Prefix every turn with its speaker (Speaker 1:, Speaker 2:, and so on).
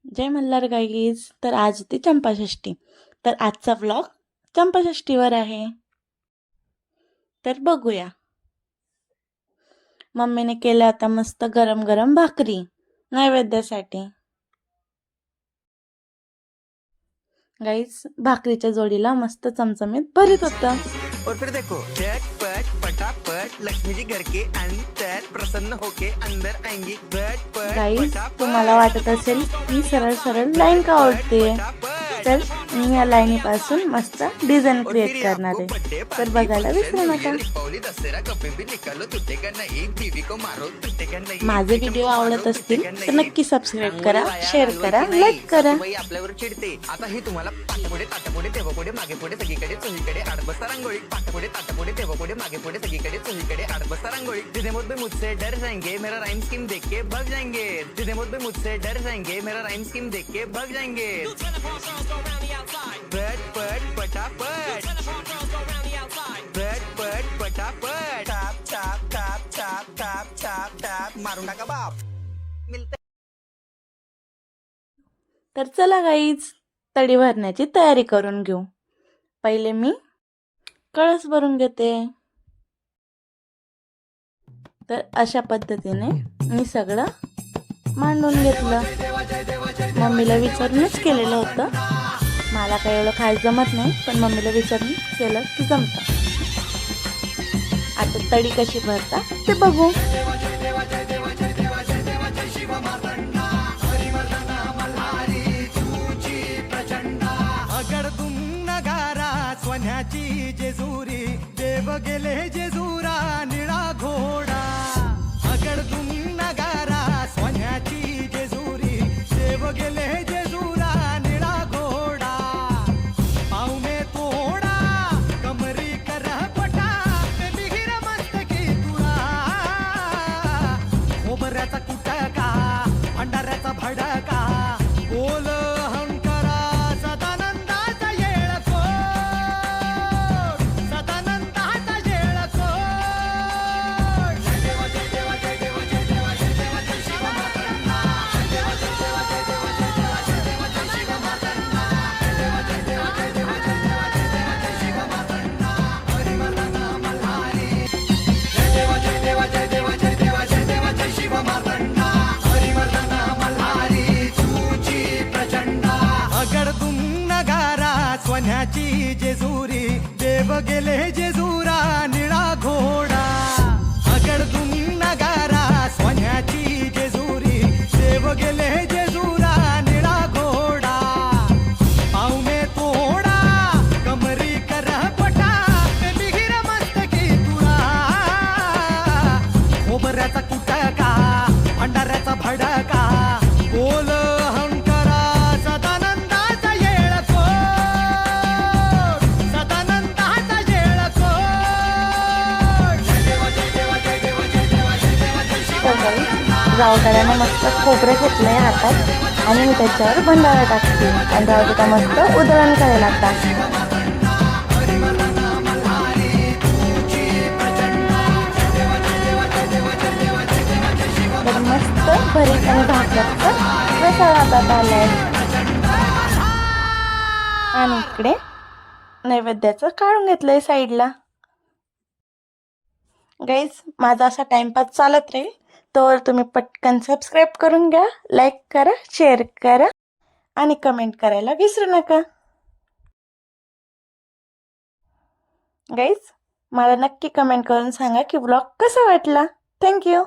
Speaker 1: जय Malhar guys. तर आज होती चंपाषष्ठी. तर आजचा व्लॉग चंपाषष्ठीवर आहे. तर बघूया. मम्मीने केल्या आता मस्त गरम गरम भाकरी नैवेद्यासाठी. गाईज भाकरीच्या जोडीला मस्त चमचमीत भरीत होतं.
Speaker 2: और फिर देखो झटपट फटाफट लक्ष्मी जी घर के अंदर प्रसन्न होके अंदर आएंगी झटपट
Speaker 1: गाईज तुम्हाला वाटत असेल की सरळ सरळ लाईन का ओढते, तर मी या लाईनीपासून मस्त डिझाईन क्रिएट करणार आहे. तर बघायला विसरू नका. माझे व्हिडिओ आवडत असतील तर नक्की सबस्क्राईब करा, शेअर करा, लाईक करा.
Speaker 2: आपल्यावर चिडते आता ही तुम्हाला पाठपुढे ताटपुढे तेव्हापुढे मागे पुढे सगळीकडे चोहीकडे आडबस्ता रांगोळी पाठपुढे ताटपुढे तेव्हापुढे मागे पुढे सगळीकडे चोहीकडे आडबस्ता रांगोळी जिधे मुझे मुझसे डर जाएंगे मेरा राइम स्कीम देख के भाग जाएंगे जिधे मुझे मुझसे डर जाएंगे मेरा राइम स्कीम देख के भाग जाएंगे झटपट फटाफट झटपट फटाफट छाप छाप छाप छाप छाप छाप छाप मारून टाका बाप मिलते.
Speaker 1: तर चला गाईज तडी भरण्याची तयारी करून घेऊ. पहिले मी कळस भरून घेते. तर अशा पद्धतीने मी सगळं मांडून घेतलं. मम्मीला विचारूनच केलेलं होतं. मला काही एवढं खायला जमत नाही, पण मम्मीला विचारून केलं की जमतं. आता तडी कशी भरता ते बघू.
Speaker 3: सोन्याची जेजुरी देव गेले जेजुरा निळा घोडा अगडतून नगारा सोन्याची जेजुरी देव गेले जेजुरा निळा घोडा पावने तोडा कमरी कर पटा मिहिर मस्तकी तुळा खोबऱ्याचा कुटका भंडाऱ्याचा भडका बोल सोन्याची जेजुरी देव गेले जेजुरा निळा घोडा अगडतून नगारा सोन्याची जेजुरी देव गेले जेजुरा निळा घोडा पावने तोडा कमरी कर पटा मिहिर मस्तकी तुळा खोबऱ्याचा कुटका भंडाऱ्याचा भडका बोल
Speaker 1: रावताऱ्याने मस्त खोबरं घेतलंय हातात आणि मी त्याच्यावर भंडारा टाकते आणि रावतारा मस्त उधळण करायला लागतात. तर मस्त भरीत आणि भाकरचा रसा हातात आलाय. आणि इकडे नैवेद्याचं काढून घेतलंय साईडला. गाईज माझा असा टाइमपास चालत राहील तर तुम्ही पटकन सबस्क्राईब करून घ्या, लाईक करा, शेअर करा आणि कमेंट करायला विसरू नका. गाईज मला नक्की कमेंट करून सांगा की ब्लॉग कसा वाटला. थँक्यू.